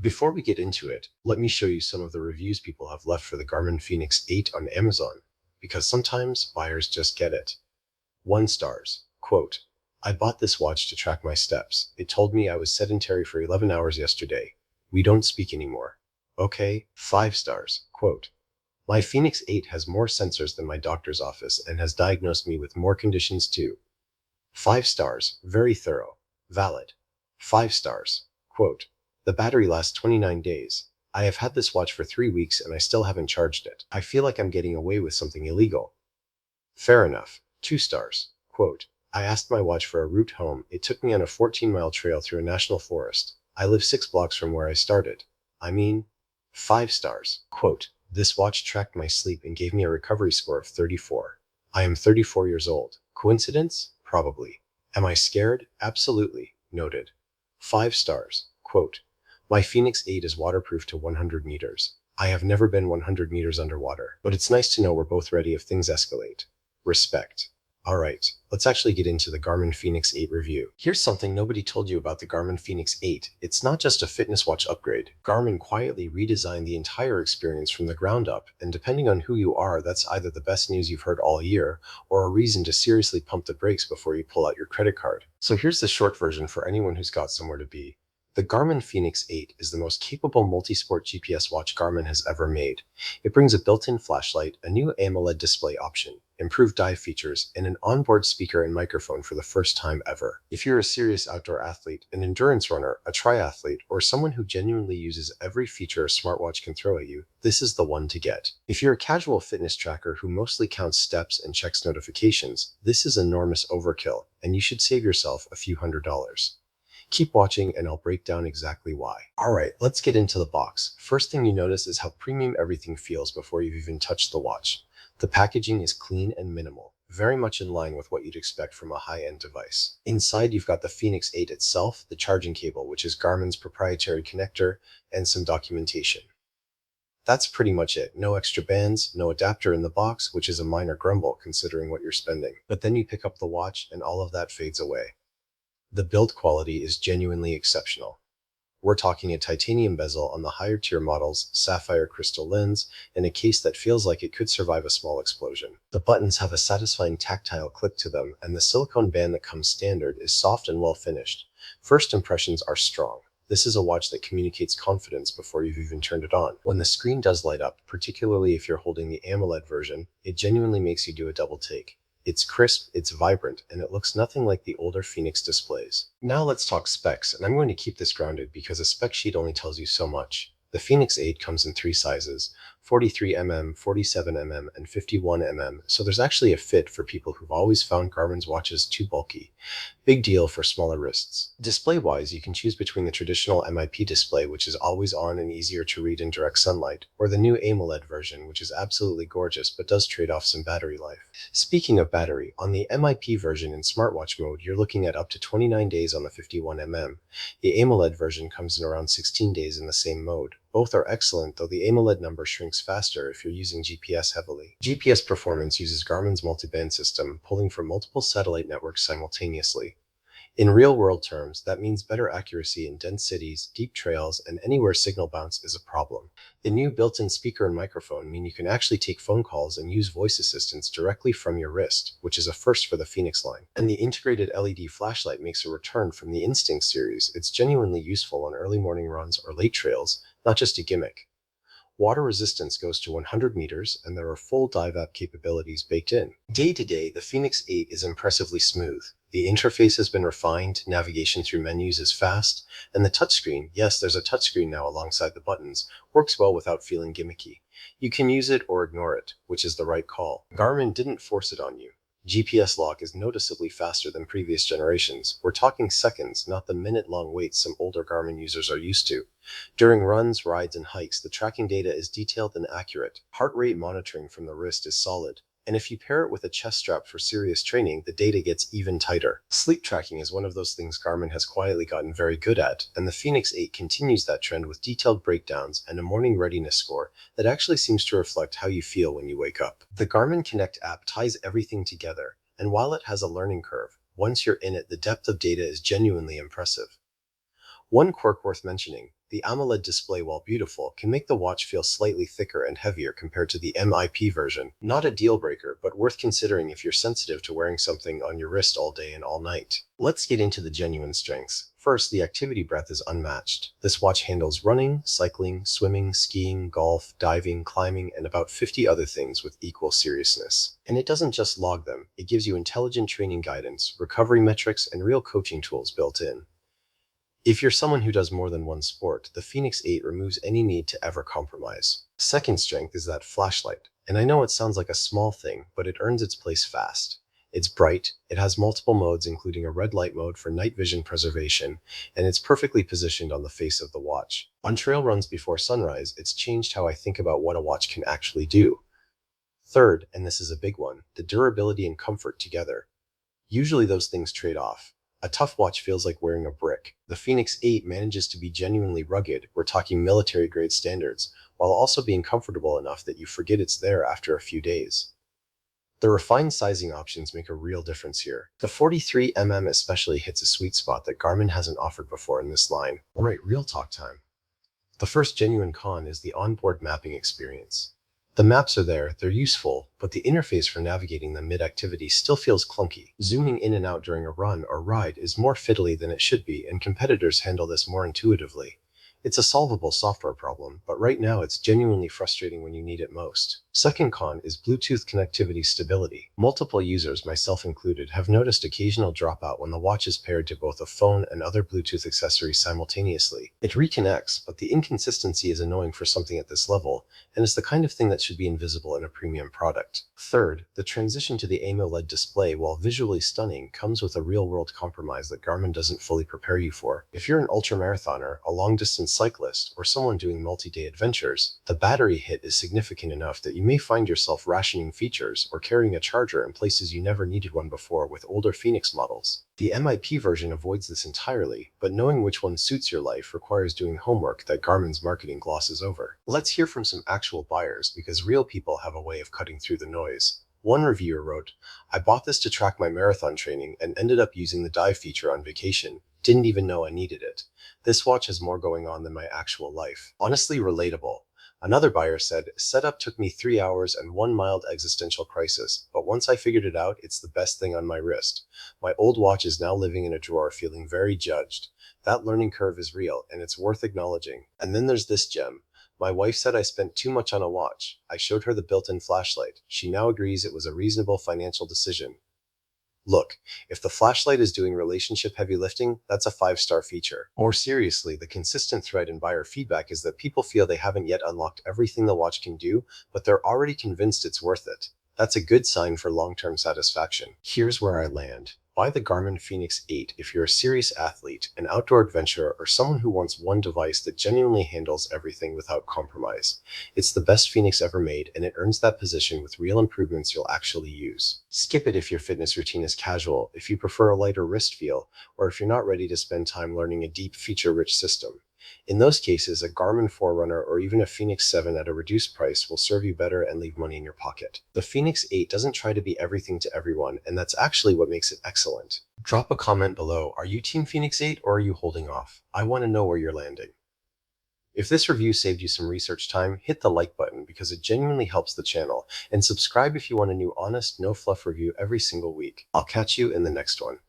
Before we get into it, let me show you some of the reviews people have left for the Garmin Fenix 8 on Amazon, because sometimes buyers just get it. 1 stars. Quote, I bought this watch to track my steps. It told me I was sedentary for 11 hours yesterday. We don't speak anymore. Okay. 5 stars. Quote, my Fenix 8 has more sensors than my doctor's office and has diagnosed me with more conditions too. 5 stars. Very thorough. Valid. 5 stars. Quote, the battery lasts 29 days. I have had this watch for 3 weeks and I still haven't charged it. I feel like I'm getting away with something illegal. Fair enough. 2 stars. Quote, I asked my watch for a route home. It took me on a 14-mile trail through a national forest. I live 6 blocks from where I started. 5 stars. Quote, this watch tracked my sleep and gave me a recovery score of 34. I am 34 years old. Coincidence? Probably. Am I scared? Absolutely. Noted. 5 stars. Quote, my Fenix 8 is waterproof to 100 meters. I have never been 100 meters underwater, but it's nice to know we're both ready if things escalate. Respect. Alright, let's actually get into the Garmin Fenix 8 review. Here's something nobody told you about the Garmin Fenix 8. It's not just a fitness watch upgrade. Garmin quietly redesigned the entire experience from the ground up, and depending on who you are, that's either the best news you've heard all year, or a reason to seriously pump the brakes before you pull out your credit card. So here's the short version for anyone who's got somewhere to be. The Garmin Fenix 8 is the most capable multi-sport GPS watch Garmin has ever made. It brings a built-in flashlight, a new AMOLED display option, improved dive features, and an onboard speaker and microphone for the first time ever. If you're a serious outdoor athlete, an endurance runner, a triathlete, or someone who genuinely uses every feature a smartwatch can throw at you, this is the one to get. If you're a casual fitness tracker who mostly counts steps and checks notifications, this is enormous overkill, and you should save yourself a few $100s. Keep watching and I'll break down exactly why. Alright, let's get into the box. First thing you notice is how premium everything feels before you've even touched the watch. The packaging is clean and minimal, very much in line with what you'd expect from a high-end device. Inside you've got the Fenix 8 itself, the charging cable, which is Garmin's proprietary connector, and some documentation. That's pretty much it. No extra bands, no adapter in the box, which is a minor grumble considering what you're spending. But then you pick up the watch and all of that fades away. The build quality is genuinely exceptional. We're talking a titanium bezel on the higher tier models, sapphire crystal lens, and a case that feels like it could survive a small explosion. The buttons have a satisfying tactile click to them, and the silicone band that comes standard is soft and well finished. First impressions are strong. This is a watch that communicates confidence before you've even turned it on. When the screen does light up, particularly if you're holding the AMOLED version, it genuinely makes you do a double take. It's crisp, it's vibrant, and it looks nothing like the older Fenix displays. Now let's talk specs, and I'm going to keep this grounded because a spec sheet only tells you so much. The Fenix 8 comes in 3 sizes, 43mm, 47mm, and 51mm, so there's actually a fit for people who've always found Garmin's watches too bulky. Big deal for smaller wrists. Display-wise, you can choose between the traditional MIP display, which is always on and easier to read in direct sunlight, or the new AMOLED version, which is absolutely gorgeous but does trade off some battery life. Speaking of battery, on the MIP version in smartwatch mode, you're looking at up to 29 days on the 51mm. The AMOLED version comes in around 16 days in the same mode. Both are excellent, though the AMOLED number shrinks faster if you're using GPS heavily. GPS performance uses Garmin's multiband system, pulling from multiple satellite networks simultaneously. In real-world terms, that means better accuracy in dense cities, deep trails, and anywhere signal bounce is a problem. The new built-in speaker and microphone mean you can actually take phone calls and use voice assistants directly from your wrist, which is a first for the Fenix line. And the integrated LED flashlight makes a return from the Instinct series. It's genuinely useful on early morning runs or late trails, not just a gimmick. Water resistance goes to 100 meters, and there are full dive app capabilities baked in. Day to day, the Fenix 8 is impressively smooth. The interface has been refined, navigation through menus is fast, and the touchscreen, yes, there's a touchscreen now alongside the buttons, works well without feeling gimmicky. You can use it or ignore it, which is the right call. Garmin didn't force it on you. GPS lock is noticeably faster than previous generations. We're talking seconds, not the minute-long waits some older Garmin users are used to. During runs, rides, and hikes, the tracking data is detailed and accurate. Heart rate monitoring from the wrist is solid. And if you pair it with a chest strap for serious training, the data gets even tighter. Sleep tracking is one of those things Garmin has quietly gotten very good at, and the Fenix 8 continues that trend with detailed breakdowns and a morning readiness score that actually seems to reflect how you feel when you wake up. The Garmin Connect app ties everything together, and while it has a learning curve, once you're in it, the depth of data is genuinely impressive. One quirk worth mentioning, the AMOLED display, while beautiful, can make the watch feel slightly thicker and heavier compared to the MIP version. Not a deal breaker, but worth considering if you're sensitive to wearing something on your wrist all day and all night. Let's get into the genuine strengths. First, the activity breadth is unmatched. This watch handles running, cycling, swimming, skiing, golf, diving, climbing, and about 50 other things with equal seriousness. And it doesn't just log them, it gives you intelligent training guidance, recovery metrics, and real coaching tools built in. If you're someone who does more than one sport, the Fenix 8 removes any need to ever compromise. Second strength is that flashlight. And I know it sounds like a small thing, but it earns its place fast. It's bright, it has multiple modes including a red light mode for night vision preservation, and it's perfectly positioned on the face of the watch. On trail runs before sunrise, it's changed how I think about what a watch can actually do. Third, and this is a big one, the durability and comfort together. Usually those things trade off. A tough watch feels like wearing a brick. The Fenix 8 manages to be genuinely rugged, we're talking military-grade standards, while also being comfortable enough that you forget it's there after a few days. The refined sizing options make a real difference here. The 43mm especially hits a sweet spot that Garmin hasn't offered before in this line. Alright, real talk time. The first genuine con is the onboard mapping experience. The maps are there, they're useful, but the interface for navigating them mid-activity still feels clunky. Zooming in and out during a run or ride is more fiddly than it should be, and competitors handle this more intuitively. It's a solvable software problem, but right now it's genuinely frustrating when you need it most. Second con is Bluetooth connectivity stability. Multiple users, myself included, have noticed occasional dropout when the watch is paired to both a phone and other Bluetooth accessories simultaneously. It reconnects, but the inconsistency is annoying for something at this level, and is the kind of thing that should be invisible in a premium product. Third, the transition to the AMOLED display, while visually stunning, comes with a real-world compromise that Garmin doesn't fully prepare you for. If you're an ultramarathoner, a long-distance cyclist, or someone doing multi-day adventures, the battery hit is significant enough that you may find yourself rationing features or carrying a charger in places you never needed one before with older Fenix models. The MIP version avoids this entirely, but knowing which one suits your life requires doing homework that Garmin's marketing glosses over. Let's hear from some actual buyers, because real people have a way of cutting through the noise. One reviewer wrote, "I bought this to track my marathon training and ended up using the dive feature on vacation. Didn't even know I needed it. This watch has more going on than my actual life." Honestly relatable. Another buyer said, "Setup took me 3 hours and one mild existential crisis, but once I figured it out, it's the best thing on my wrist. My old watch is now living in a drawer feeling very judged. That learning curve is real, and it's worth acknowledging." And then there's this gem. "My wife said I spent too much on a watch. I showed her the built-in flashlight. She now agrees it was a reasonable financial decision." Look, if the flashlight is doing relationship heavy lifting, that's a 5-star feature. More seriously, the consistent thread in buyer feedback is that people feel they haven't yet unlocked everything the watch can do, but they're already convinced it's worth it. That's a good sign for long-term satisfaction. Here's where I land. Buy the Garmin Fenix 8 if you're a serious athlete, an outdoor adventurer, or someone who wants one device that genuinely handles everything without compromise. It's the best Fenix ever made, and it earns that position with real improvements you'll actually use. Skip it if your fitness routine is casual, if you prefer a lighter wrist feel, or if you're not ready to spend time learning a deep, feature-rich system. In those cases, a Garmin Forerunner or even a Fenix 7 at a reduced price will serve you better and leave money in your pocket. The Fenix 8 doesn't try to be everything to everyone, and that's actually what makes it excellent. Drop a comment below. Are you Team Fenix 8 or are you holding off? I want to know where you're landing. If this review saved you some research time, hit the like button because it genuinely helps the channel, and subscribe if you want a new honest, no fluff review every single week. I'll catch you in the next one.